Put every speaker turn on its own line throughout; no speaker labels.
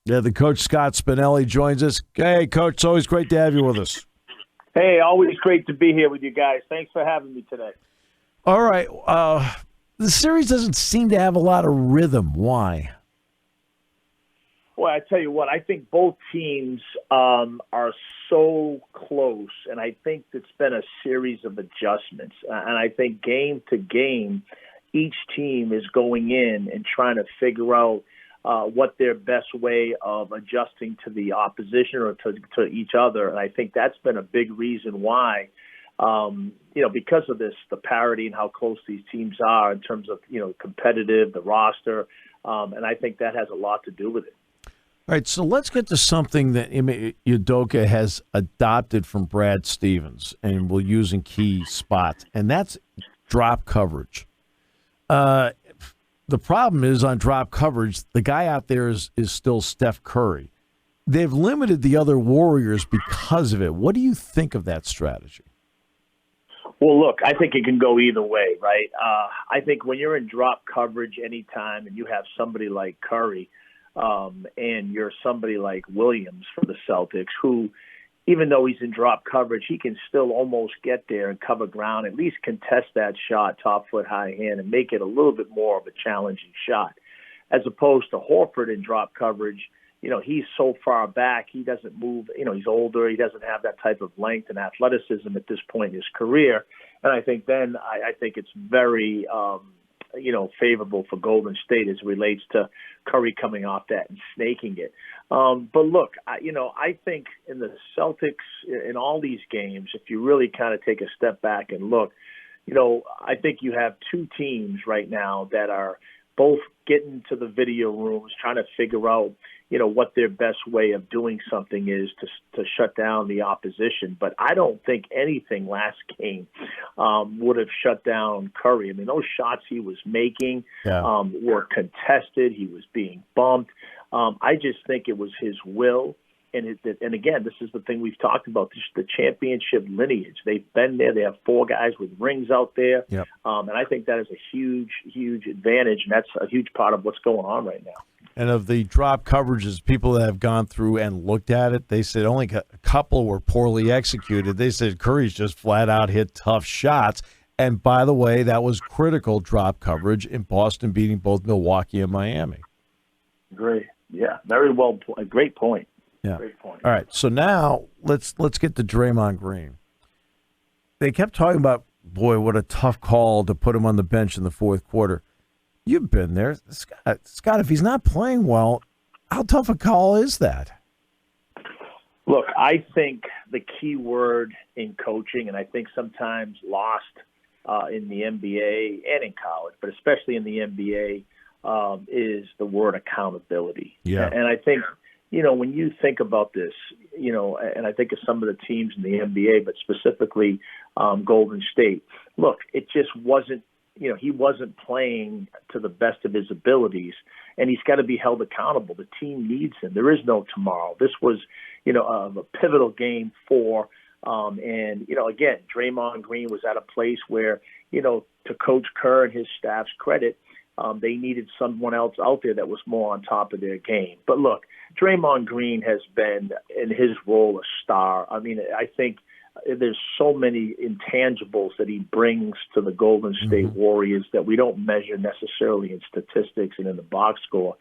Yeah, the coach, Scott Spinelli, joins us. Hey, Coach, it's always great to have you with us.
Hey, always great to be here with you guys. Thanks for having me today.
All right. The series doesn't seem to have a lot of rhythm. Why?
Well, I tell you what, I think both teams are so close, and I think it's been a series of adjustments. And I think game to game, each team is going in and trying to figure out what their best way of adjusting to the opposition or to each other. And I think that's been a big reason why, because of this, the parity and how close these teams are in terms of, competitive, the roster. And I think that has a lot to do with it.
All right, so let's get to something that Ime Udoka has adopted from Brad Stevens and will use in key spots, and that's drop coverage. The problem is on drop coverage, the guy out there is still Steph Curry. They've limited the other Warriors because of it. What do you think of that strategy?
Well, look, I think it can go either way, right? I think when you're in drop coverage anytime and you have somebody like Curry, and you're somebody like Williams for the Celtics, who, even though he's in drop coverage, he can still almost get there and cover ground, at least contest that shot, top foot, high hand, and make it a little bit more of a challenging shot. As opposed to Horford in drop coverage, he's so far back, he doesn't move, he's older, he doesn't have that type of length and athleticism at this point in his career. And I think then I think it's very favorable for Golden State as it relates to Curry coming off that and snaking it. But look, I think in the Celtics, in all these games, if you really kind of take a step back and look, I think you have two teams right now that are both getting to the video rooms, trying to figure out, what their best way of doing something is to shut down the opposition. But I don't think anything last game would have shut down Curry. I mean, those shots he was making were contested. He was being bumped. I just think it was his will. And again, this is the thing we've talked about, just the championship lineage. They've been there. They have four guys with rings out there.
Yep.
And I think that is a huge, huge advantage, and that's a huge part of what's going on right now.
And of the drop coverages, people that have gone through and looked at it, they said only a couple were poorly executed. They said Curry's just flat out hit tough shots. And by the way, that was critical drop coverage in Boston beating both Milwaukee and Miami.
Great. Yeah, very well. A great point.
Yeah.
Great point.
All right. So now let's get to Draymond Green. They kept talking about, boy, what a tough call to put him on the bench in the fourth quarter. You've been there. Scott, if he's not playing well, how tough a call is that?
Look, I think the key word in coaching, and I think sometimes lost in the NBA and in college, but especially in the NBA, is the word accountability.
Yeah.
And I think, when you think about this, and I think of some of the teams in the NBA, but specifically Golden State, look, it just wasn't, he wasn't playing to the best of his abilities, and he's got to be held accountable. The team needs him. There is no tomorrow. This was, a pivotal game for, again, Draymond Green was at a place where, to Coach Kerr and his staff's credit, they needed someone else out there that was more on top of their game. But look, Draymond Green has been, in his role, a star. I mean, I think there's so many intangibles that he brings to the Golden State Warriors that we don't measure necessarily in statistics and in the box score.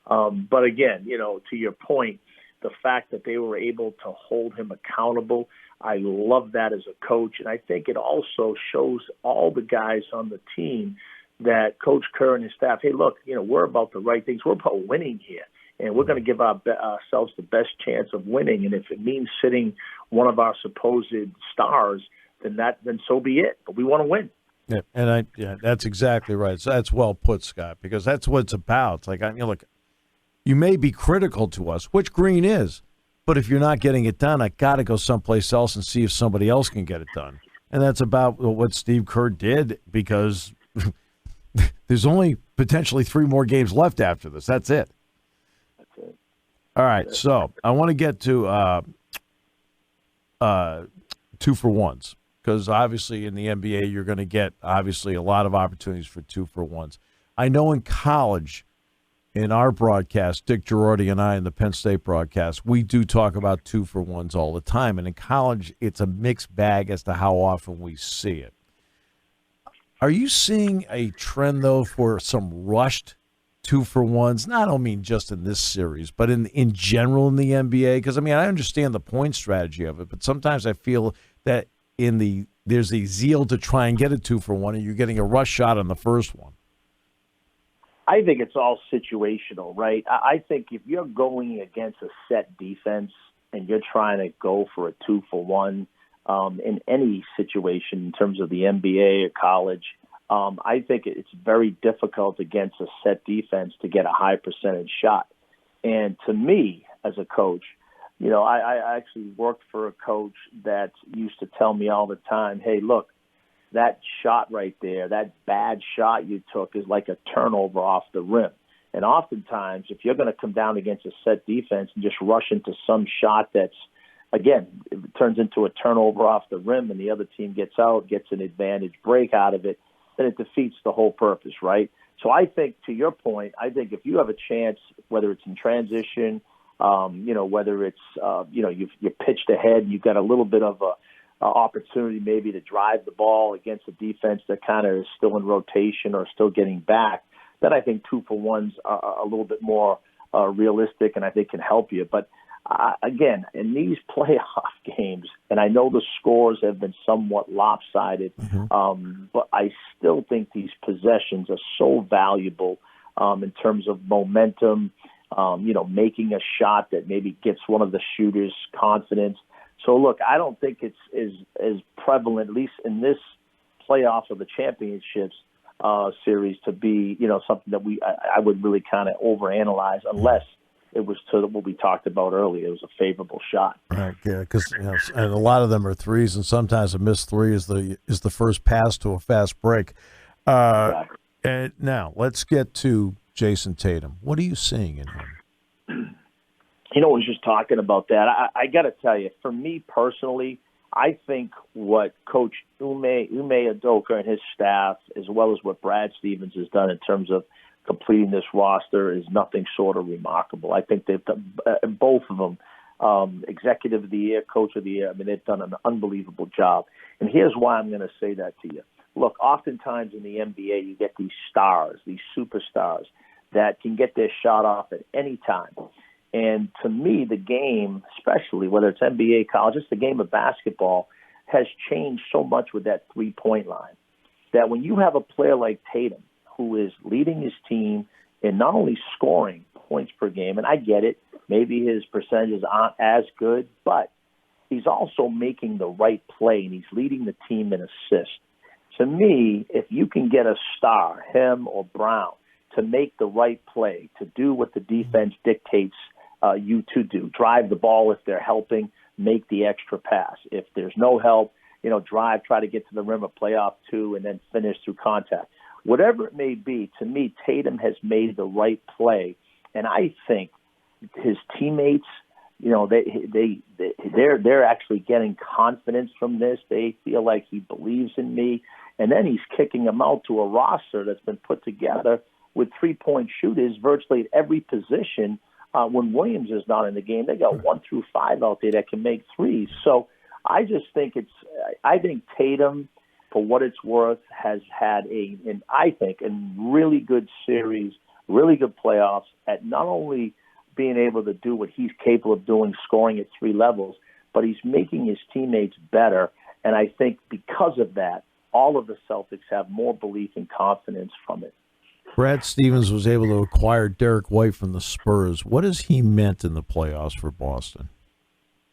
But again, to your point, the fact that they were able to hold him accountable, I love that as a coach. And I think it also shows all the guys on the team that Coach Kerr and his staff, hey, look, we're about the right things. We're about winning here, and we're going to give ourselves the best chance of winning. And if it means sitting one of our supposed stars, then so be it. But we want to win.
Yeah, and that's exactly right. So that's well put, Scott, because that's what it's about. It's like, look, you may be critical to us, which Green is, but if you're not getting it done, I got to go someplace else and see if somebody else can get it done. And that's about what Steve Kerr did, because there's only potentially 3 more games left after this. That's it.
That's it.
All right, so I want to get to 2-for-1s, because obviously in the NBA you're going to get obviously a lot of opportunities for 2-for-1s. I know in college, in our broadcast, Dick Girardi and I in the Penn State broadcast, we do talk about 2-for-1s all the time. And in college, it's a mixed bag as to how often we see it. Are you seeing a trend, though, for some rushed 2-for-1s? I don't mean just in this series, but in general in the NBA. Because, I mean, I understand the point strategy of it, but sometimes I feel that there's a zeal to try and get a 2-for-1, and you're getting a rush shot on the first one.
I think it's all situational, right? I think if you're going against a set defense and you're trying to go for a 2-for-1 in any situation in terms of the NBA or college, I think it's very difficult against a set defense to get a high percentage shot. And to me, as a coach, I actually worked for a coach that used to tell me all the time, hey, look, that shot right there, that bad shot you took is like a turnover off the rim. And oftentimes, if you're going to come down against a set defense and just rush into some shot that's, again, it turns into a turnover off the rim and the other team gets out, gets an advantage break out of it, then it defeats the whole purpose, right? So I think, to your point, I think if you have a chance, whether it's in transition, whether it's, you've pitched ahead, you've got a little bit of a opportunity maybe to drive the ball against a defense that kind of is still in rotation or still getting back, then I think 2-for-1s are a little bit more realistic and I think can help you. But again, in these playoff games, and I know the scores have been somewhat lopsided, but I still think these possessions are so valuable in terms of momentum, making a shot that maybe gets one of the shooters confidence. So, look, I don't think it's as prevalent, at least in this playoff of the championships series, to be, something that I would really kind of overanalyze unless it was to what we talked about earlier. It was a favorable shot.
Right, yeah, because and a lot of them are threes, and sometimes a missed three is the first pass to a fast break.
Exactly.
And now let's get to Jayson Tatum. What are you seeing in him?
I was just talking about that. I got to tell you, for me personally, I think what Coach Ime Udoka and his staff, as well as what Brad Stevens has done in terms of completing this roster, is nothing short of remarkable. I think they've done, both of them, Executive of the Year, Coach of the Year, they've done an unbelievable job. And here's why I'm going to say that to you. Look, oftentimes in the NBA, you get these stars, these superstars that can get their shot off at any time. And to me, the game, especially whether it's NBA, college, just the game of basketball, has changed so much with that three-point line that when you have a player like Tatum, who is leading his team in not only scoring points per game, and I get it, maybe his percentages aren't as good, but he's also making the right play, and he's leading the team in assists. To me, if you can get a star, him or Brown, to make the right play, to do what the defense dictates you to do, drive the ball if they're helping, make the extra pass. If there's no help, drive, try to get to the rim of playoff two, and then finish through contact. Whatever it may be, to me, Tatum has made the right play, and I think his teammates, they're actually getting confidence from this. They feel like he believes in me, and then he's kicking them out to a roster that's been put together with three-point shooters virtually at every position. When Williams is not in the game, they got 1 through 5 out there that can make threes. So I just think I think Tatum, for what it's worth, has had a really good series, really good playoffs at not only being able to do what he's capable of doing, scoring at 3 levels, but he's making his teammates better. And I think because of that, all of the Celtics have more belief and confidence from it.
Brad Stevens was able to acquire Derrick White from the Spurs. What has he meant in the playoffs for Boston?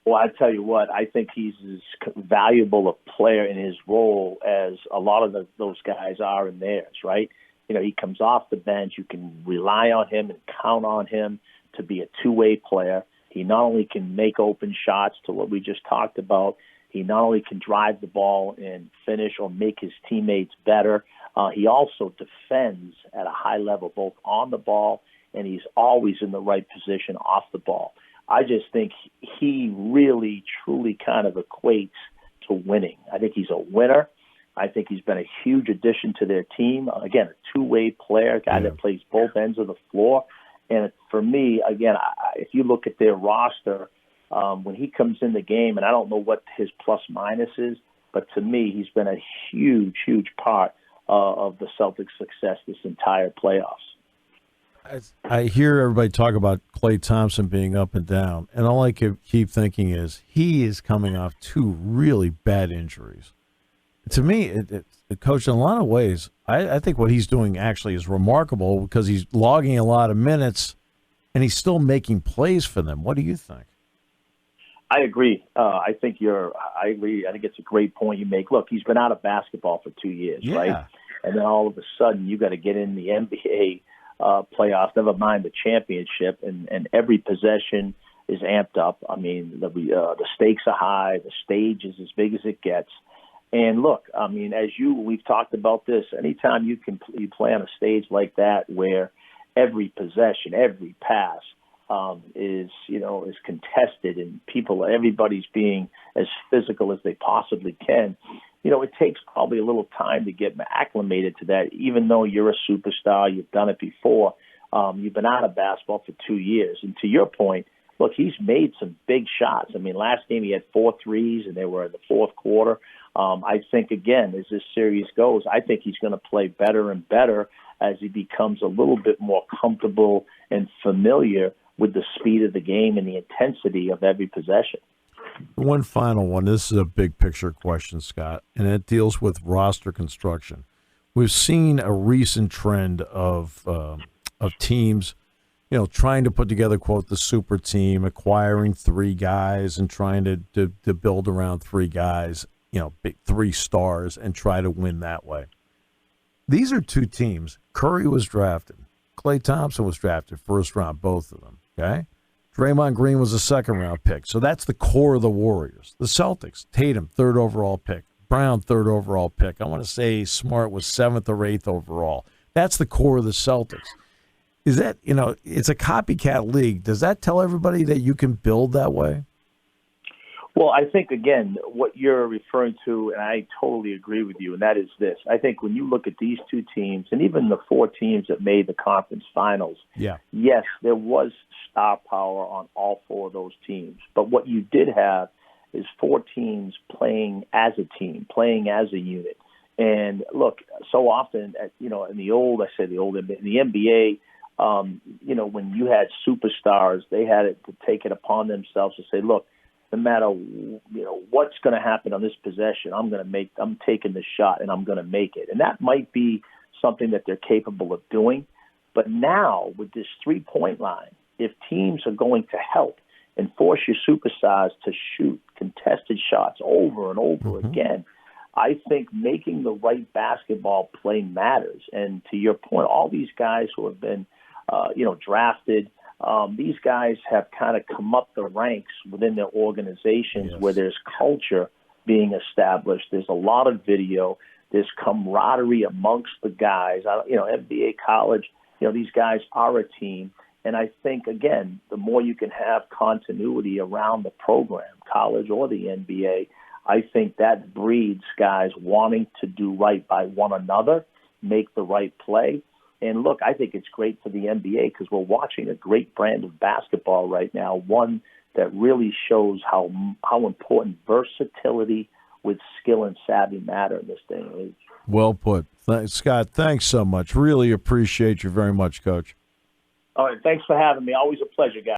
Well, I tell you what, I think he's as valuable a player in his role as a lot of those guys are in theirs, right? He comes off the bench. You can rely on him and count on him to be a two-way player. He not only can make open shots to what we just talked about, he not only can drive the ball and finish or make his teammates better, he also defends at a high level, both on the ball, and he's always in the right position off the ball. I just think he really, truly kind of equates to winning. I think he's a winner. I think he's been a huge addition to their team. Again, a two-way player, a guy that plays both ends of the floor. And for me, again, if you look at their roster, when he comes in the game, and I don't know what his plus minus is, but to me, he's been a huge, huge part of the Celtics' success this entire playoffs.
I hear everybody talk about Klay Thompson being up and down, and all I keep thinking is he is coming off two really bad injuries. To me, the coach, in a lot of ways, I think what he's doing actually is remarkable because he's logging a lot of minutes, and he's still making plays for them. What do you think?
I agree. I agree. I think it's a great point you make. Look, he's been out of basketball for 2 years, right? And then all of a sudden, you got to get in the NBA playoffs, never mind the championship, and every possession is amped up. I mean, the stakes are high, the stage is as big as it gets. And look, I mean, we've talked about this, anytime you play on a stage like that where every possession, every pass is contested and everybody's being as physical as they possibly can, it takes probably a little time to get acclimated to that. Even though you're a superstar, you've done it before, you've been out of basketball for 2 years. And to your point, look, he's made some big shots. I mean, last game he had 4 threes, and they were in the fourth quarter. I think, again, as this series goes, I think he's going to play better and better as he becomes a little bit more comfortable and familiar with the speed of the game and the intensity of every possession.
One final one. This is a big picture question, Scott, and it deals with roster construction. We've seen a recent trend of teams, trying to put together, quote, the super team, acquiring 3 guys and trying to build around 3 guys, big 3 stars, and try to win that way. These are 2 teams. Curry was drafted. Klay Thompson was drafted first round, both of them. Okay. Draymond Green was a second-round pick. So that's the core of the Warriors. The Celtics, Tatum, 3rd overall pick. Brown, 3rd overall pick. I want to say Smart was 7th or 8th overall. That's the core of the Celtics. Is that, it's a copycat league. Does that tell everybody that you can build that way?
Well, I think, again, what you're referring to, and I totally agree with you, and that is this. I think when you look at these 2 teams, and even the 4 teams that made the conference finals, yes, there was star power on all 4 of those teams. But what you did have is 4 teams playing as a team, playing as a unit. And look, so often, in the NBA, when you had superstars, they had to take it upon themselves to say, look, no matter what's going to happen on this possession, I'm taking the shot and I'm going to make it. And that might be something that they're capable of doing. But now with this 3-point line, if teams are going to help and force your superstars to shoot contested shots over and over again, I think making the right basketball play matters. And to your point, all these guys who have been, drafted, these guys have kind of come up the ranks within their organizations where there's culture being established. There's a lot of video. There's camaraderie amongst the guys. NBA, college, these guys are a team. And I think, again, the more you can have continuity around the program, college or the NBA, I think that breeds guys wanting to do right by one another, make the right play. And look, I think it's great for the NBA because we're watching a great brand of basketball right now, one that really shows how important versatility with skill and savvy matter in this day and age.
Well put. Scott, thanks so much. Really appreciate you very much, Coach.
All right, thanks for having me. Always a pleasure, guys.